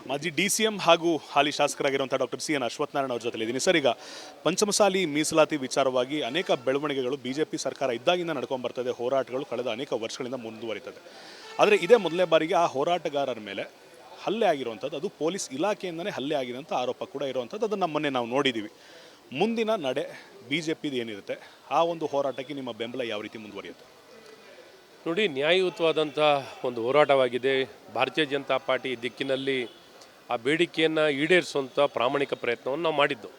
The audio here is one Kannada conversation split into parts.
ಮಾಜಿ ಡಿ.ಸಿ.ಎಂ ಹಾಗೂ ಹಾಲಿ ಶಾಸಕರಾಗಿರುವಂಥ ಡಾಕ್ಟರ್ ಸಿ.ಎನ್. ಅಶ್ವತ್ಥನಾರಾಯಣ ಅವರ ಜೊತೆಲಿದ್ದೀನಿ ಸರ್. ಈಗ ಪಂಚಮಸಾಲಿ ಮೀಸಲಾತಿ ವಿಚಾರವಾಗಿ ಅನೇಕ ಬೆಳವಣಿಗೆಗಳು ಬಿಜೆಪಿ ಸರ್ಕಾರ ಇದ್ದಾಗಿಂದ ನಡ್ಕೊಂಡು ಬರ್ತದೆ, ಹೋರಾಟಗಳು ಕಳೆದ ಅನೇಕ ವರ್ಷಗಳಿಂದ ಮುಂದುವರಿತದೆ. ಆದರೆ ಇದೇ ಮೊದಲನೇ ಬಾರಿಗೆ ಆ ಹೋರಾಟಗಾರರ ಮೇಲೆ ಹಲ್ಲೆ ಆಗಿರುವಂಥದ್ದು, ಅದು ಪೊಲೀಸ್ ಇಲಾಖೆಯಿಂದನೇ ಹಲ್ಲೆ ಆಗಿರೋಂಥ ಆರೋಪ ಕೂಡ ಇರುವಂಥದ್ದು. ಅದನ್ನು ಮೊನ್ನೆ ನಾವು ನೋಡಿದ್ದೀವಿ. ಮುಂದಿನ ನಡೆ ಬಿಜೆಪಿದು ಏನಿರುತ್ತೆ, ಆ ಒಂದು ಹೋರಾಟಕ್ಕೆ ನಿಮ್ಮ ಬೆಂಬಲ ಯಾವ ರೀತಿ ಮುಂದುವರಿಯುತ್ತೆ? ನೋಡಿ, ನ್ಯಾಯಯುತವಾದಂಥ ಒಂದು ಹೋರಾಟವಾಗಿದೆ. ಭಾರತೀಯ ಜನತಾ ಪಾರ್ಟಿ ದಿಕ್ಕಿನಲ್ಲಿ ಆ ಬೇಡಿಕೆಯನ್ನು ಈಡೇರಿಸುವಂಥ ಪ್ರಾಮಾಣಿಕ ಪ್ರಯತ್ನವನ್ನು ನಾವು ಮಾಡಿದ್ದು.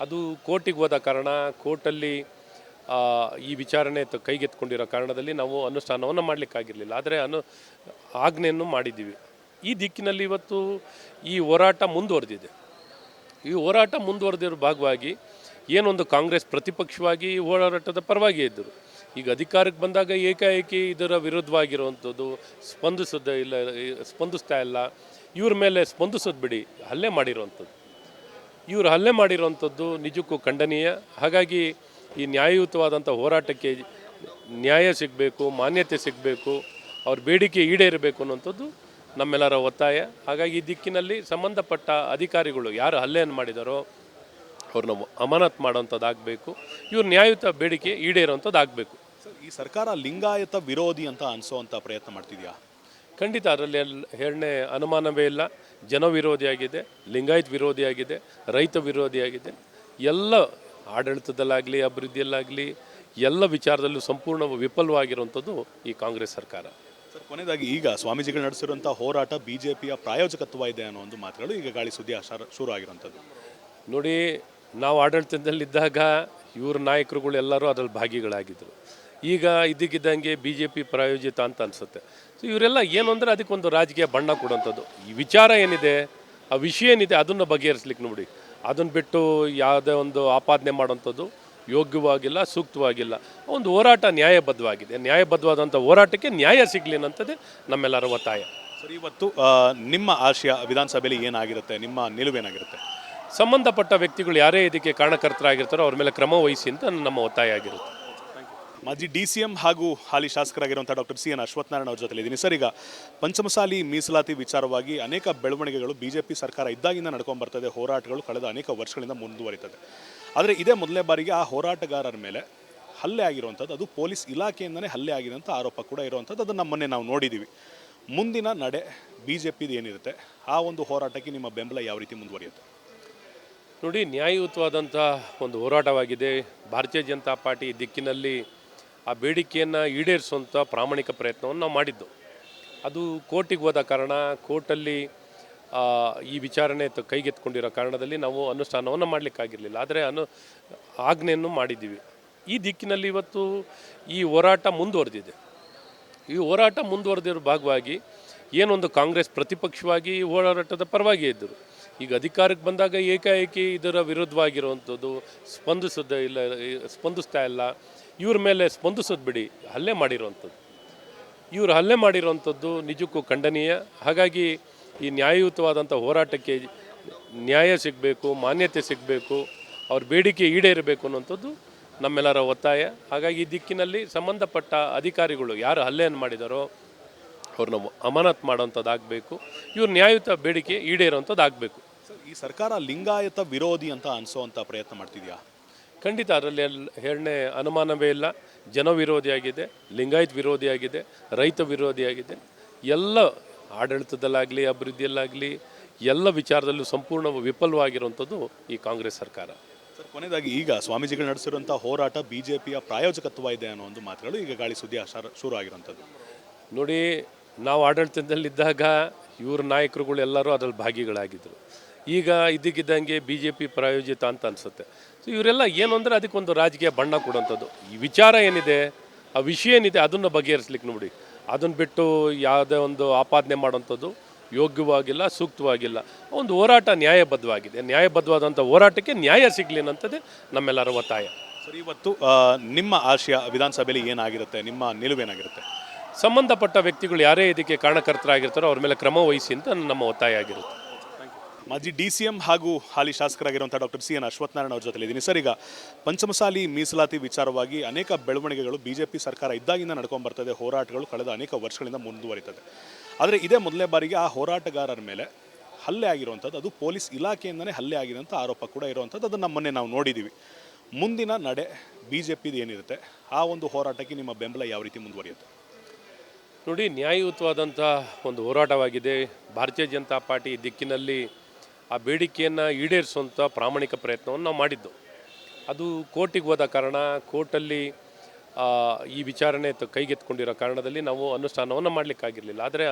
ಅದು ಕೋರ್ಟಿಗೆ ಹೋದ ಕಾರಣ, ಕೋರ್ಟಲ್ಲಿ ಈ ವಿಚಾರಣೆ ಕೈಗೆತ್ಕೊಂಡಿರೋ ಕಾರಣದಲ್ಲಿ ನಾವು ಅನುಷ್ಠಾನವನ್ನು ಮಾಡಲಿಕ್ಕಾಗಿರಲಿಲ್ಲ. ಆದರೆ ಆಜ್ಞೆಯನ್ನು ಮಾಡಿದ್ದೀವಿ. ಈ ದಿಕ್ಕಿನಲ್ಲಿ ಇವತ್ತು ಈ ಹೋರಾಟ ಮುಂದುವರೆದಿದೆ. ಈ ಹೋರಾಟ ಮುಂದುವರೆದಿರೋ ಭಾಗವಾಗಿ ಏನೊಂದು ಕಾಂಗ್ರೆಸ್ ಪ್ರತಿಪಕ್ಷವಾಗಿ ಈ ಹೋರಾಟದ ಪರವಾಗಿ ಇದ್ದರು. ಈಗ ಅಧಿಕಾರಕ್ಕೆ ಬಂದಾಗ ಏಕಾಏಕಿ ಇದರ ವಿರುದ್ಧವಾಗಿರುವಂಥದ್ದು, ಸ್ಪಂದಿಸ್ತಾ ಇಲ್ಲ. ಇವ್ರ ಮೇಲೆ ಸ್ಪಂದಿಸೋದು ಬಿಡಿ, ಹಲ್ಲೆ ಮಾಡಿರುವಂಥದ್ದು, ಇವರು ಹಲ್ಲೆ ಮಾಡಿರುವಂಥದ್ದು ನಿಜಕ್ಕೂ ಖಂಡನೀಯ. ಹಾಗಾಗಿ ಈ ನ್ಯಾಯಯುತವಾದಂಥ ಹೋರಾಟಕ್ಕೆ ನ್ಯಾಯ ಸಿಗಬೇಕು, ಮಾನ್ಯತೆ ಸಿಗಬೇಕು, ಅವ್ರ ಬೇಡಿಕೆ ಈಡೇರಬೇಕು ಅನ್ನೋಂಥದ್ದು ನಮ್ಮೆಲ್ಲರ ಒತ್ತಾಯ. ಹಾಗಾಗಿ ಈ ದಿಕ್ಕಿನಲ್ಲಿ ಸಂಬಂಧಪಟ್ಟ ಅಧಿಕಾರಿಗಳು ಯಾರು ಹಲ್ಲೆಯನ್ನು ಮಾಡಿದಾರೋ ಅವ್ರನ್ನ ಅಮಾನತು ಮಾಡೋಂಥದ್ದಾಗಬೇಕು. ಇವ್ರ ನ್ಯಾಯಯುತ ಬೇಡಿಕೆ ಈಡೇರೋಂಥದ್ದು ಆಗಬೇಕು. ಈ ಸರ್ಕಾರ ಲಿಂಗಾಯತ ವಿರೋಧಿ ಅಂತ ಅನಿಸೋವಂಥ ಪ್ರಯತ್ನ ಮಾಡ್ತಿದೆಯಾ? ಖಂಡಿತ ಅದರಲ್ಲಿ ಎರಡನೇ ಅನುಮಾನವೇ ಇಲ್ಲ. ಜನ ವಿರೋಧಿಯಾಗಿದೆ, ಲಿಂಗಾಯತ ವಿರೋಧಿಯಾಗಿದೆ, ರೈತ ವಿರೋಧಿಯಾಗಿದೆ. ಎಲ್ಲ ಆಡಳಿತದಲ್ಲಾಗಲಿ ಅಭಿವೃದ್ಧಿಯಲ್ಲಾಗಲಿ ಎಲ್ಲ ವಿಚಾರದಲ್ಲೂ ಸಂಪೂರ್ಣ ವಿಫಲವಾಗಿರುವಂಥದ್ದು ಈ ಕಾಂಗ್ರೆಸ್ ಸರ್ಕಾರ. ಸರ್, ಕೊನೆಯದಾಗಿ ಈಗ ಸ್ವಾಮೀಜಿಗಳು ನಡೆಸಿರುವಂಥ ಹೋರಾಟ ಬಿಜೆಪಿಯ ಪ್ರಾಯೋಜಕತ್ವ ಇದೆ ಅನ್ನೋ ಒಂದು ಮಾತುಗಳು ಈಗ ಗಾಳಿ ಸುದ್ದಿ ಶುರು ಆಗಿರುವಂಥದ್ದು. ನೋಡಿ, ನಾವು ಆಡಳಿತದಲ್ಲಿದ್ದಾಗ ಇವ್ರ ನಾಯಕರುಗಳು ಎಲ್ಲರೂ ಅದರಲ್ಲಿ ಭಾಗಿಗಳಾಗಿದ್ದರು. ಈಗ ಇದಕ್ಕಿದ್ದಂಗೆ ಬಿ ಜೆ ಪಿ ಪ್ರಾಯೋಜಿತ ಅಂತ ಅನಿಸುತ್ತೆ. ಸೊ ಇವರೆಲ್ಲ ಏನು ಅಂದರೆ ಅದಕ್ಕೊಂದು ರಾಜಕೀಯ ಬಣ್ಣ ಕೊಡುವಂಥದ್ದು. ಈ ವಿಚಾರ ಏನಿದೆ, ಆ ವಿಷಯ ಏನಿದೆ, ಅದನ್ನು ಬಗೆಹರಿಸ್ಲಿಕ್ಕೆ ನೋಡಿ. ಅದನ್ನು ಬಿಟ್ಟು ಯಾವುದೇ ಒಂದು ಆಪಾದನೆ ಮಾಡೋಂಥದ್ದು ಯೋಗ್ಯವಾಗಿಲ್ಲ, ಸೂಕ್ತವಾಗಿಲ್ಲ. ಒಂದು ಹೋರಾಟ ನ್ಯಾಯಬದ್ಧವಾಗಿದೆ. ನ್ಯಾಯಬದ್ಧವಾದಂಥ ಹೋರಾಟಕ್ಕೆ ನ್ಯಾಯ ಸಿಗಲಿ ಅನ್ನೋಂಥದ್ದೇ ನಮ್ಮೆಲ್ಲರ ಒತ್ತಾಯ. ಸರ್, ಇವತ್ತು ನಿಮ್ಮ ಆಶಯ ವಿಧಾನಸಭೆಯಲ್ಲಿ ಏನಾಗಿರುತ್ತೆ, ನಿಮ್ಮ ನಿಲುವೇನಾಗಿರುತ್ತೆ? ಸಂಬಂಧಪಟ್ಟ ವ್ಯಕ್ತಿಗಳು ಯಾರೇ ಇದಕ್ಕೆ ಕಾರಣಕರ್ತರಾಗಿರ್ತಾರೋ ಅವ್ರ ಮೇಲೆ ಕ್ರಮ ವಹಿಸಿ ಅಂತ ನಮ್ಮ ಒತ್ತಾಯ ಆಗಿರುತ್ತೆ. ಮಾಜಿ ಡಿ.ಸಿ.ಎಂ ಹಾಗೂ ಹಾಲಿ ಶಾಸಕರಾಗಿರುವಂಥ ಡಾಕ್ಟರ್ ಸಿ.ಎನ್. ಅಶ್ವತ್ಥನಾರಾಯಣ ಅವರ ಜೊತೆಲಿದ್ದೀನಿ ಸರ್. ಈಗ ಪಂಚಮಸಾಲಿ ಮೀಸಲಾತಿ ವಿಚಾರವಾಗಿ ಅನೇಕ ಬೆಳವಣಿಗೆಗಳು ಬಿಜೆಪಿ ಸರ್ಕಾರ ಇದ್ದಾಗಿಂದ ನಡ್ಕೊಂಡು ಬರ್ತದೆ, ಹೋರಾಟಗಳು ಕಳೆದ ಅನೇಕ ವರ್ಷಗಳಿಂದ ಮುಂದುವರಿತದೆ. ಆದರೆ ಇದೇ ಮೊದಲನೇ ಬಾರಿಗೆ ಆ ಹೋರಾಟಗಾರರ ಮೇಲೆ ಹಲ್ಲೆ ಆಗಿರುವಂಥದ್ದು, ಅದು ಪೊಲೀಸ್ ಇಲಾಖೆಯಿಂದನೇ ಹಲ್ಲೆ ಆಗಿರೋಂಥ ಆರೋಪ ಕೂಡ ಇರುವಂಥದ್ದು. ಅದನ್ನು ಮೊನ್ನೆ ನಾವು ನೋಡಿದ್ದೀವಿ. ಮುಂದಿನ ನಡೆ ಬಿಜೆಪಿದು ಏನಿರುತ್ತೆ, ಆ ಒಂದು ಹೋರಾಟಕ್ಕೆ ನಿಮ್ಮ ಬೆಂಬಲ ಯಾವ ರೀತಿ ಮುಂದುವರಿಯುತ್ತೆ? ನೋಡಿ, ನ್ಯಾಯಯುತವಾದಂಥ ಒಂದು ಹೋರಾಟವಾಗಿದೆ. ಭಾರತೀಯ ಜನತಾ ಪಾರ್ಟಿ ದಿಕ್ಕಿನಲ್ಲಿ ಆ ಬೇಡಿಕೆಯನ್ನು ಈಡೇರಿಸುವಂಥ ಪ್ರಾಮಾಣಿಕ ಪ್ರಯತ್ನವನ್ನು ನಾವು ಮಾಡಿದ್ದು. ಅದು ಕೋರ್ಟಿಗೆ ಹೋದ ಕಾರಣ, ಕೋರ್ಟಲ್ಲಿ ಈ ವಿಚಾರಣೆ ಕೈಗೆತ್ಕೊಂಡಿರೋ ಕಾರಣದಲ್ಲಿ ನಾವು ಅನುಷ್ಠಾನವನ್ನು ಮಾಡಲಿಕ್ಕಾಗಿರಲಿಲ್ಲ. ಆದರೆ ಆಜ್ಞೆಯನ್ನು ಮಾಡಿದ್ದೀವಿ. ಈ ದಿಕ್ಕಿನಲ್ಲಿ ಇವತ್ತು ಈ ಹೋರಾಟ ಮುಂದುವರೆದಿದೆ. ಈ ಹೋರಾಟ ಮುಂದುವರೆದಿರೋ ಭಾಗವಾಗಿ ಏನೊಂದು ಕಾಂಗ್ರೆಸ್ ಪ್ರತಿಪಕ್ಷವಾಗಿ ಈ ಹೋರಾಟದ ಪರವಾಗಿ ಇದ್ದರು. ಈಗ ಅಧಿಕಾರಕ್ಕೆ ಬಂದಾಗ ಏಕಾಏಕಿ ಇದರ ವಿರುದ್ಧವಾಗಿರುವಂಥದ್ದು, ಸ್ಪಂದಿಸ್ತಾ ಇಲ್ಲ. ಇವ್ರ ಮೇಲೆ ಸ್ಪಂದಿಸೋದು ಬಿಡಿ, ಹಲ್ಲೆ ಮಾಡಿರುವಂಥದ್ದು, ಇವರು ಹಲ್ಲೆ ಮಾಡಿರುವಂಥದ್ದು ನಿಜಕ್ಕೂ ಖಂಡನೀಯ. ಹಾಗಾಗಿ ಈ ನ್ಯಾಯಯುತವಾದಂಥ ಹೋರಾಟಕ್ಕೆ ನ್ಯಾಯ ಸಿಗಬೇಕು, ಮಾನ್ಯತೆ ಸಿಗಬೇಕು, ಅವ್ರ ಬೇಡಿಕೆ ಈಡೇರಬೇಕು ಅನ್ನೋಂಥದ್ದು ನಮ್ಮೆಲ್ಲರ ಒತ್ತಾಯ. ಹಾಗಾಗಿ ಈ ದಿಕ್ಕಿನಲ್ಲಿ ಸಂಬಂಧಪಟ್ಟ ಅಧಿಕಾರಿಗಳು ಯಾರು ಹಲ್ಲೆಯನ್ನು ಮಾಡಿದಾರೋ ಅವ್ರನ್ನ ಅಮಾನತು ಮಾಡೋಂಥದ್ದಾಗಬೇಕು. ಇವ್ರ ನ್ಯಾಯಯುತ ಬೇಡಿಕೆ ಈಡೇರೋಂಥದ್ದು ಆಗಬೇಕು. ಈ ಸರ್ಕಾರ ಲಿಂಗಾಯತ ವಿರೋಧಿ ಅಂತ ಅನಿಸೋವಂಥ ಪ್ರಯತ್ನ ಮಾಡ್ತಿದೆಯಾ? ಖಂಡಿತ ಅದರಲ್ಲಿ ಎರಡನೇ ಅನುಮಾನವೇ ಇಲ್ಲ. ಜನ ವಿರೋಧಿಯಾಗಿದೆ, ಲಿಂಗಾಯತ ವಿರೋಧಿಯಾಗಿದೆ, ರೈತ ವಿರೋಧಿಯಾಗಿದೆ. ಎಲ್ಲ ಆಡಳಿತದಲ್ಲಾಗಲಿ ಅಭಿವೃದ್ಧಿಯಲ್ಲಾಗಲಿ ಎಲ್ಲ ವಿಚಾರದಲ್ಲೂ ಸಂಪೂರ್ಣ ವಿಫಲವಾಗಿರುವಂಥದ್ದು ಈ ಕಾಂಗ್ರೆಸ್ ಸರ್ಕಾರ. ಸರ್, ಕೊನೆಯದಾಗಿ ಈಗ ಸ್ವಾಮೀಜಿಗಳು ನಡೆಸಿರುವಂಥ ಹೋರಾಟ ಬಿಜೆಪಿಯ ಪ್ರಾಯೋಜಕತ್ವ ಇದೆ ಅನ್ನೋ ಒಂದು ಮಾತುಗಳು ಈಗ ಗಾಳಿ ಸುದ್ದಿ ಶುರು ಆಗಿರುವಂಥದ್ದು. ನೋಡಿ, ನಾವು ಆಡಳಿತದಲ್ಲಿದ್ದಾಗ ಇವ್ರ ನಾಯಕರುಗಳು ಎಲ್ಲರೂ ಅದರಲ್ಲಿ ಭಾಗಿಗಳಾಗಿದ್ದರು. ಈಗ ಇದಕ್ಕಿದ್ದಂಗೆ ಬಿ ಜೆ ಪಿ ಪ್ರಾಯೋಜಿತ ಅಂತ ಅನಿಸುತ್ತೆ. ಸೊ ಇವರೆಲ್ಲ ಏನು ಅಂದರೆ ಅದಕ್ಕೊಂದು ರಾಜಕೀಯ ಬಣ್ಣ ಕೊಡುವಂಥದ್ದು. ಈ ವಿಚಾರ ಏನಿದೆ, ಆ ವಿಷಯ ಏನಿದೆ, ಅದನ್ನು ಬಗೆಹರಿಸ್ಲಿಕ್ಕೆ ನೋಡಿ. ಅದನ್ನು ಬಿಟ್ಟು ಯಾವುದೇ ಒಂದು ಆಪಾದನೆ ಮಾಡೋಂಥದ್ದು ಯೋಗ್ಯವಾಗಿಲ್ಲ, ಸೂಕ್ತವಾಗಿಲ್ಲ. ಒಂದು ಹೋರಾಟ ನ್ಯಾಯಬದ್ಧವಾಗಿದೆ. ನ್ಯಾಯಬದ್ಧವಾದಂಥ ಹೋರಾಟಕ್ಕೆ ನ್ಯಾಯ ಸಿಗಲಿ ಅನ್ನೋಂಥದ್ದೇ ನಮ್ಮೆಲ್ಲರ ಒತ್ತಾಯ. ಸರ್, ಇವತ್ತು ನಿಮ್ಮ ಆಶಯ ವಿಧಾನಸಭೆಯಲ್ಲಿ ಏನಾಗಿರುತ್ತೆ, ನಿಮ್ಮ ನಿಲುವೇನಾಗಿರುತ್ತೆ? ಸಂಬಂಧಪಟ್ಟ ವ್ಯಕ್ತಿಗಳು ಯಾರೇ ಇದಕ್ಕೆ ಕಾರಣಕರ್ತರಾಗಿರ್ತಾರೋ ಅವ್ರ ಮೇಲೆ ಕ್ರಮ ವಹಿಸಿ ಅಂತ ನಮ್ಮ ಒತ್ತಾಯ ಆಗಿರುತ್ತೆ. ಮಾಜಿ ಡಿ.ಸಿ.ಎಂ ಹಾಗೂ ಹಾಲಿ ಶಾಸಕರಾಗಿರುವಂಥ ಡಾಕ್ಟರ್ ಸಿ.ಎನ್. ಅಶ್ವತ್ಥನಾರಾಯಣ ಅವರ ಜೊತೆಲಿದ್ದೀನಿ ಸರ್. ಈಗ ಪಂಚಮಸಾಲಿ ಮೀಸಲಾತಿ ವಿಚಾರವಾಗಿ ಅನೇಕ ಬೆಳವಣಿಗೆಗಳು ಬಿಜೆಪಿ ಸರ್ಕಾರ ಇದ್ದಾಗಿಂದ ನಡ್ಕೊಂಡು ಬರ್ತದೆ, ಹೋರಾಟಗಳು ಕಳೆದ ಅನೇಕ ವರ್ಷಗಳಿಂದ ಮುಂದುವರಿತದೆ. ಆದರೆ ಇದೇ ಮೊದಲನೇ ಬಾರಿಗೆ ಆ ಹೋರಾಟಗಾರರ ಮೇಲೆ ಹಲ್ಲೆ ಆಗಿರುವಂಥದ್ದು, ಅದು ಪೊಲೀಸ್ ಇಲಾಖೆಯಿಂದನೇ ಹಲ್ಲೆ ಆಗಿದೆ ಅಂತ ಆರೋಪ ಕೂಡ ಇರುವಂಥದ್ದು. ಅದನ್ನು ಮೊನ್ನೆ ನಾವು ನೋಡಿದ್ದೀವಿ. ಮುಂದಿನ ನಡೆ ಬಿ ಜೆ ಪಿದು ಏನಿರುತ್ತೆ, ಆ ಒಂದು ಹೋರಾಟಕ್ಕೆ ನಿಮ್ಮ ಬೆಂಬಲ ಯಾವ ರೀತಿ ಮುಂದುವರಿಯುತ್ತೆ? ನೋಡಿ, ನ್ಯಾಯಯುತವಾದಂಥ ಒಂದು ಹೋರಾಟವಾಗಿದೆ. ಭಾರತೀಯ ಜನತಾ ಪಾರ್ಟಿ ದಿಕ್ಕಿನಲ್ಲಿ ಆ ಬೇಡಿಕೆಯನ್ನು ಈಡೇರಿಸುವಂಥ ಪ್ರಾಮಾಣಿಕ ಪ್ರಯತ್ನವನ್ನು ನಾವು ಮಾಡಿದ್ದು. ಅದು ಕೋರ್ಟಿಗೆ ಹೋದ ಕಾರಣ, ಕೋರ್ಟಲ್ಲಿ ಈ ವಿಚಾರಣೆ ಕೈಗೆತ್ಕೊಂಡಿರೋ ಕಾರಣದಲ್ಲಿ ನಾವು ಅನುಷ್ಠಾನವನ್ನು ಮಾಡಲಿಕ್ಕಾಗಿರಲಿಲ್ಲ. ಆದರೆ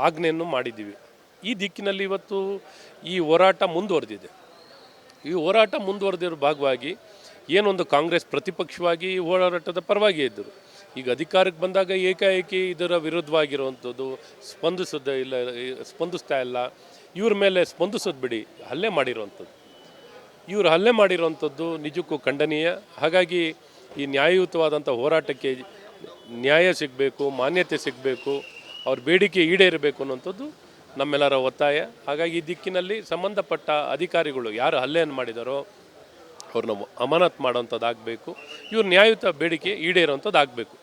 ಆಜ್ಞೆಯನ್ನು ಮಾಡಿದ್ದೀವಿ. ಈ ದಿಕ್ಕಿನಲ್ಲಿ ಇವತ್ತು ಈ ಹೋರಾಟ ಮುಂದುವರೆದಿದೆ. ಈ ಹೋರಾಟ ಮುಂದುವರೆದಿರೋ ಭಾಗವಾಗಿ ಏನೊಂದು ಕಾಂಗ್ರೆಸ್ ಪ್ರತಿಪಕ್ಷವಾಗಿ ಹೋರಾಟದ ಪರವಾಗಿ ಇದ್ದರು. ಈಗ ಅಧಿಕಾರಕ್ಕೆ ಬಂದಾಗ ಏಕಾಏಕಿ ಇದರ ವಿರುದ್ಧವಾಗಿರುವಂಥದ್ದು, ಸ್ಪಂದಿಸ್ತಾ ಇಲ್ಲ. ಇವ್ರ ಮೇಲೆ ಸ್ಪಂದಿಸೋದು ಬಿಡಿ, ಹಲ್ಲೆ ಮಾಡಿರುವಂಥದ್ದು. ಇವರು ಹಲ್ಲೆ ಮಾಡಿರುವಂಥದ್ದು ನಿಜಕ್ಕೂ ಖಂಡನೀಯ. ಹಾಗಾಗಿ ಈ ನ್ಯಾಯಯುತವಾದಂಥ ಹೋರಾಟಕ್ಕೆ ನ್ಯಾಯ ಸಿಗಬೇಕು, ಮಾನ್ಯತೆ ಸಿಗಬೇಕು, ಅವ್ರ ಬೇಡಿಕೆ ಈಡೇರಬೇಕು ಅನ್ನೋಂಥದ್ದು ನಮ್ಮೆಲ್ಲರ ಒತ್ತಾಯ. ಹಾಗಾಗಿ ಈ ದಿಕ್ಕಿನಲ್ಲಿ ಸಂಬಂಧಪಟ್ಟ ಅಧಿಕಾರಿಗಳು ಯಾರು ಹಲ್ಲೆಯನ್ನು ಮಾಡಿದಾರೋ ಅವ್ರನ್ನ ಅಮಾನತು ಮಾಡೋಂಥದ್ದಾಗಬೇಕು. ಇವ್ರ ನ್ಯಾಯಯುತ ಬೇಡಿಕೆ ಈಡೇರೋಂಥದ್ದು ಆಗಬೇಕು.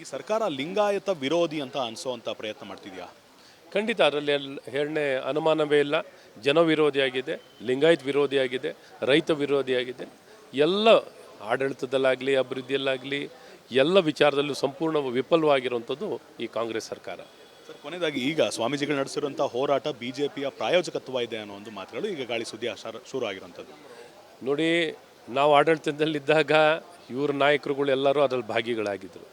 ಈ ಸರ್ಕಾರ ಲಿಂಗಾಯತ ವಿರೋಧಿ ಅಂತ ಅನಿಸೋವಂಥ ಪ್ರಯತ್ನ ಮಾಡ್ತಿದೆಯಾ? ಖಂಡಿತ ಅದರಲ್ಲಿ ಎರಡನೇ ಅನುಮಾನವೇ ಇಲ್ಲ. ಜನ ವಿರೋಧಿಯಾಗಿದೆ, ಲಿಂಗಾಯತ್ ವಿರೋಧಿಯಾಗಿದೆ, ರೈತ ವಿರೋಧಿಯಾಗಿದೆ. ಎಲ್ಲ ಆಡಳಿತದಲ್ಲಾಗಲಿ ಅಭಿವೃದ್ಧಿಯಲ್ಲಾಗಲಿ ಎಲ್ಲ ವಿಚಾರದಲ್ಲೂ ಸಂಪೂರ್ಣ ವಿಫಲವಾಗಿರುವಂಥದ್ದು ಈ ಕಾಂಗ್ರೆಸ್ ಸರ್ಕಾರ. ಸರ್, ಕೊನೆಯದಾಗಿ ಈಗ ಸ್ವಾಮೀಜಿಗಳು ನಡೆಸಿರುವಂಥ ಹೋರಾಟ ಬಿ ಜೆ ಪಿಯ ಪ್ರಾಯೋಜಕತ್ವ ಇದೆ ಅನ್ನೋ ಒಂದು ಮಾತುಗಳು ಈಗ ಗಾಳಿ ಸುದ್ದಿ ಶುರು ಆಗಿರುವಂಥದ್ದು. ನೋಡಿ, ನಾವು ಆಡಳಿತದಲ್ಲಿದ್ದಾಗ ಇವ್ರ ನಾಯಕರುಗಳು ಎಲ್ಲರೂ ಅದರಲ್ಲಿ ಭಾಗಿಗಳಾಗಿದ್ದರು.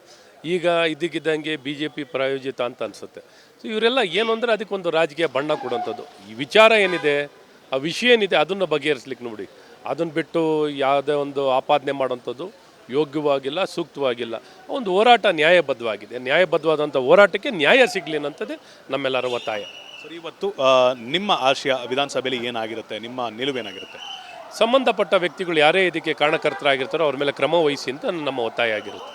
ಈಗ ಇದಕ್ಕಿದ್ದಂಗೆ ಬಿ ಜೆ ಪಿ ಪ್ರಾಯೋಜಿತ ಅಂತ ಅನಿಸುತ್ತೆ. ಸೊ ಇವರೆಲ್ಲ ಏನು ಅಂದರೆ ಅದಕ್ಕೊಂದು ರಾಜಕೀಯ ಬಣ್ಣ ಕೊಡುವಂಥದ್ದು. ಈ ವಿಚಾರ ಏನಿದೆ, ಆ ವಿಷಯ ಏನಿದೆ ಅದನ್ನು ಬಗೆಹರಿಸ್ಲಿಕ್ಕೆ ನೋಡಿ. ಅದನ್ನು ಬಿಟ್ಟು ಯಾವುದೇ ಒಂದು ಆಪಾದನೆ ಮಾಡೋವಂಥದ್ದು ಯೋಗ್ಯವಾಗಿಲ್ಲ, ಸೂಕ್ತವಾಗಿಲ್ಲ. ಒಂದು ಹೋರಾಟ ನ್ಯಾಯಬದ್ಧವಾಗಿದೆ. ನ್ಯಾಯಬದ್ಧವಾದಂಥ ಹೋರಾಟಕ್ಕೆ ನ್ಯಾಯ ಸಿಗಲಿ ಅನ್ನೋಂಥದ್ದೇ ನಮ್ಮೆಲ್ಲರ ಒತ್ತಾಯ. ಸರ್, ಇವತ್ತು ನಿಮ್ಮ ಆಶಯ ವಿಧಾನಸಭೆಯಲ್ಲಿ ಏನಾಗಿರುತ್ತೆ, ನಿಮ್ಮ ನಿಲುವೇನಾಗಿರುತ್ತೆ? ಸಂಬಂಧಪಟ್ಟ ವ್ಯಕ್ತಿಗಳು ಯಾರೇ ಇದಕ್ಕೆ ಕಾರಣಕರ್ತರಾಗಿರ್ತಾರೋ ಅವ್ರ ಮೇಲೆ ಕ್ರಮ ವಹಿಸಿ ಅಂತ ನಮ್ಮ ಒತ್ತಾಯ ಆಗಿರುತ್ತೆ.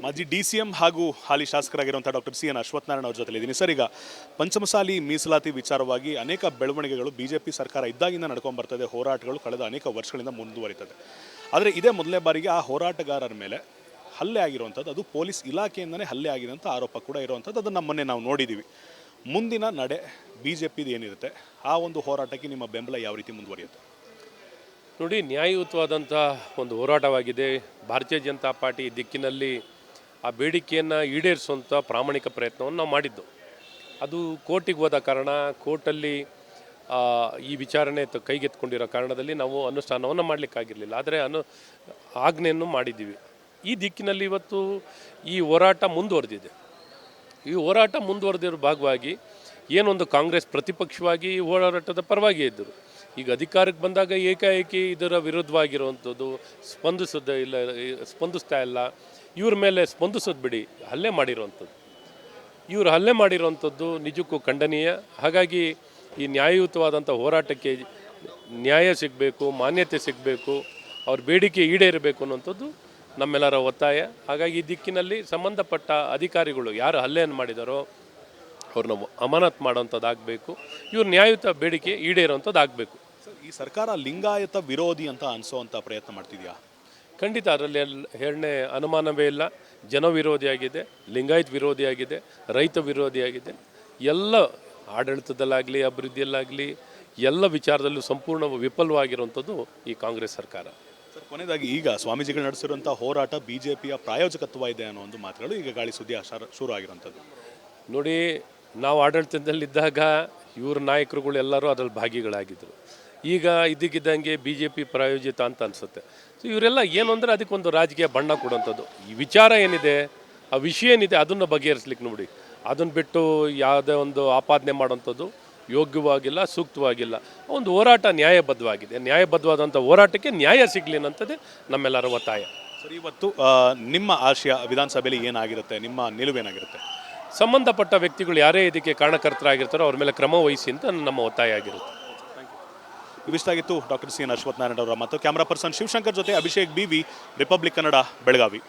ಮಾಜಿ DCM ಹಾಗೂ ಹಾಲಿ ಶಾಸಕರಾಗಿರುವಂಥ ಡಾಕ್ಟರ್ CN ಅಶ್ವತ್ಥನಾರಾಯಣ ಅವ್ರ ಜೊತೆ ಇದ್ದೀನಿ. ಸರ್, ಈಗ ಪಂಚಮಸಾಲಿ ಮೀಸಲಾತಿ ವಿಚಾರವಾಗಿ ಅನೇಕ ಬೆಳವಣಿಗೆಗಳು BJP ಸರ್ಕಾರ ಇದ್ದಾಗಿಂದ ನಡ್ಕೊಂಡ್ಬರ್ತದೆ. ಹೋರಾಟಗಳು ಕಳೆದ ಅನೇಕ ವರ್ಷಗಳಿಂದ ಮುಂದುವರಿತದೆ. ಆದರೆ ಇದೇ ಮೊದಲನೇ ಬಾರಿಗೆ ಆ ಹೋರಾಟಗಾರರ ಮೇಲೆ ಹಲ್ಲೆ ಆಗಿರುವಂಥದ್ದು, ಅದು ಪೊಲೀಸ್ ಇಲಾಖೆಯಿಂದನೇ ಹಲ್ಲೆ ಆಗಿದೆ ಅಂತ ಆರೋಪ ಕೂಡ ಇರುವಂಥದ್ದು. ಅದನ್ನು ಮೊನ್ನೆ ನಾವು ನೋಡಿದ್ದೀವಿ. ಮುಂದಿನ ನಡೆ BJPದು ಏನಿರುತ್ತೆ, ಆ ಒಂದು ಹೋರಾಟಕ್ಕೆ ನಿಮ್ಮ ಬೆಂಬಲ ಯಾವ ರೀತಿ ಮುಂದುವರಿಯುತ್ತೆ? ನೋಡಿ, ನ್ಯಾಯಯುತವಾದಂಥ ಒಂದು ಹೋರಾಟವಾಗಿದೆ. ಭಾರತೀಯ ಜನತಾ ಪಾರ್ಟಿ ದಿಕ್ಕಿನಲ್ಲಿ ಆ ಬೇಡಿಕೆಯನ್ನು ಈಡೇರಿಸುವಂಥ ಪ್ರಾಮಾಣಿಕ ಪ್ರಯತ್ನವನ್ನು ನಾವು ಮಾಡಿದ್ದು. ಅದು ಕೋರ್ಟಿಗೆ ಹೋದ ಕಾರಣ, ಕೋರ್ಟಲ್ಲಿ ಈ ವಿಚಾರಣೆ ಕೈಗೆತ್ಕೊಂಡಿರೋ ಕಾರಣದಲ್ಲಿ ನಾವು ಅನುಷ್ಠಾನವನ್ನು ಮಾಡಲಿಕ್ಕಾಗಿರಲಿಲ್ಲ. ಆದರೆ ಆಜ್ಞೆಯನ್ನು ಮಾಡಿದ್ದೀವಿ. ಈ ದಿಕ್ಕಿನಲ್ಲಿ ಇವತ್ತು ಈ ಹೋರಾಟ ಮುಂದುವರೆದಿದೆ. ಈ ಹೋರಾಟ ಮುಂದುವರೆದಿರೋ ಭಾಗವಾಗಿ ಏನೊಂದು ಕಾಂಗ್ರೆಸ್ ಪ್ರತಿಪಕ್ಷವಾಗಿ ಹೋರಾಟದ ಪರವಾಗಿ ಇದ್ದರು. ಈಗ ಅಧಿಕಾರಕ್ಕೆ ಬಂದಾಗ ಏಕಾಏಕಿ ಇದರ ವಿರುದ್ಧವಾಗಿರುವಂಥದ್ದು, ಸ್ಪಂದಿಸ್ತಾ ಇಲ್ಲ. ಇವ್ರ ಮೇಲೆ ಸ್ಪಂದಿಸೋದು ಬಿಡಿ, ಹಲ್ಲೆ ಮಾಡಿರುವಂಥದ್ದು. ಇವರು ಹಲ್ಲೆ ಮಾಡಿರುವಂಥದ್ದು ನಿಜಕ್ಕೂ ಖಂಡನೀಯ. ಹಾಗಾಗಿ ಈ ನ್ಯಾಯಯುತವಾದಂಥ ಹೋರಾಟಕ್ಕೆ ನ್ಯಾಯ ಸಿಗಬೇಕು, ಮಾನ್ಯತೆ ಸಿಗಬೇಕು, ಅವ್ರ ಬೇಡಿಕೆ ಈಡೇರಬೇಕು ಅನ್ನೋಂಥದ್ದು ನಮ್ಮೆಲ್ಲರ ಒತ್ತಾಯ. ಹಾಗಾಗಿ ಈ ದಿಕ್ಕಿನಲ್ಲಿ ಸಂಬಂಧಪಟ್ಟ ಅಧಿಕಾರಿಗಳು ಯಾರು ಹಲ್ಲೆಯನ್ನು ಮಾಡಿದಾರೋ ಅವ್ರನ್ನ ಅಮಾನತು ಮಾಡೋಂಥದ್ದಾಗಬೇಕು. ಇವ್ರ ನ್ಯಾಯಯುತ ಬೇಡಿಕೆ ಈಡೇರೋಂಥದ್ದು ಆಗಬೇಕು. ಈ ಸರ್ಕಾರ ಲಿಂಗಾಯತ ವಿರೋಧಿ ಅಂತ ಅನಿಸೋವಂಥ ಪ್ರಯತ್ನ ಮಾಡ್ತಿದೆಯಾ? ಖಂಡಿತ ಅದರಲ್ಲಿ ಎರಡನೇ ಅನುಮಾನವೇ ಇಲ್ಲ. ಜನ ವಿರೋಧಿಯಾಗಿದೆ, ಲಿಂಗಾಯತ್ ವಿರೋಧಿಯಾಗಿದೆ, ರೈತ ವಿರೋಧಿಯಾಗಿದೆ. ಎಲ್ಲ ಆಡಳಿತದಲ್ಲಾಗಲಿ ಅಭಿವೃದ್ಧಿಯಲ್ಲಾಗಲಿ ಎಲ್ಲ ವಿಚಾರದಲ್ಲೂ ಸಂಪೂರ್ಣ ವಿಫಲವಾಗಿರುವಂಥದ್ದು ಈ ಕಾಂಗ್ರೆಸ್ ಸರ್ಕಾರ. ಸರ್, ಕೊನೆಯದಾಗಿ ಈಗ ಸ್ವಾಮೀಜಿಗಳು ನಡೆಸಿರುವಂಥ ಹೋರಾಟ BJPಯ ಪ್ರಾಯೋಜಕತ್ವ ಇದೆ ಅನ್ನೋ ಒಂದು ಮಾತುಗಳು ಈಗ ಗಾಳಿ ಸುದ್ದಿ ಶುರು ಆಗಿರುವಂಥದ್ದು. ನೋಡಿ, ನಾವು ಆಡಳಿತದಲ್ಲಿದ್ದಾಗ ಇವ್ರ ನಾಯಕರುಗಳು ಎಲ್ಲರೂ ಅದರಲ್ಲಿ ಭಾಗಿಗಳಾಗಿದ್ದರು. ಈಗ ಇದಕ್ಕಿದ್ದಂಗೆ BJP ಪ್ರಾಯೋಜಿತ ಅಂತ ಅನಿಸುತ್ತೆ. ಸೊ ಇವರೆಲ್ಲ ಏನು ಅಂದರೆ ಅದಕ್ಕೊಂದು ರಾಜಕೀಯ ಬಣ್ಣ ಕೊಡುವಂಥದ್ದು. ಈ ವಿಚಾರ ಏನಿದೆ, ಆ ವಿಷಯ ಏನಿದೆ ಅದನ್ನು ಬಗೆಹರಿಸ್ಲಿಕ್ಕೆ ನೋಡಿ. ಅದನ್ನು ಬಿಟ್ಟು ಯಾವುದೇ ಒಂದು ಆಪಾದನೆ ಮಾಡೋವಂಥದ್ದು ಯೋಗ್ಯವಾಗಿಲ್ಲ, ಸೂಕ್ತವಾಗಿಲ್ಲ. ಒಂದು ಹೋರಾಟ ನ್ಯಾಯಬದ್ಧವಾಗಿದೆ. ನ್ಯಾಯಬದ್ಧವಾದಂಥ ಹೋರಾಟಕ್ಕೆ ನ್ಯಾಯ ಸಿಗಲಿ ಅನ್ನೋಂಥದ್ದೇ ನಮ್ಮೆಲ್ಲರ ಒತ್ತಾಯ. ಸರ್, ಇವತ್ತು ನಿಮ್ಮ ಆಶಯ ವಿಧಾನಸಭೆಯಲ್ಲಿ ಏನಾಗಿರುತ್ತೆ, ನಿಮ್ಮ ನಿಲುವೇನಾಗಿರುತ್ತೆ? ಸಂಬಂಧಪಟ್ಟ ವ್ಯಕ್ತಿಗಳು ಯಾರೇ ಇದಕ್ಕೆ ಕಾರಣಕರ್ತರಾಗಿರ್ತಾರೋ ಅವ್ರ ಮೇಲೆ ಕ್ರಮ ವಹಿಸಿ ಅಂತ ನಮ್ಮ ಒತ್ತಾಯ ಆಗಿರುತ್ತೆ. ಇವಿಷ್ಟಾಗಿತ್ತು ಡಾಕ್ಟರ್ CN ಅಶ್ವತ್ಥನಾರಾಯಣ ಅವರ ಮತ್ತು ಕ್ಯಾಮರಾ ಪರ್ಸನ್ ಶಿವಶಂಕರ್ ಜೊತೆ ಅಭಿಷೇಕ್ BV, ರಿಪಬ್ಲಿಕ್ ಕನ್ನಡ, ಬೆಳಗಾವಿ.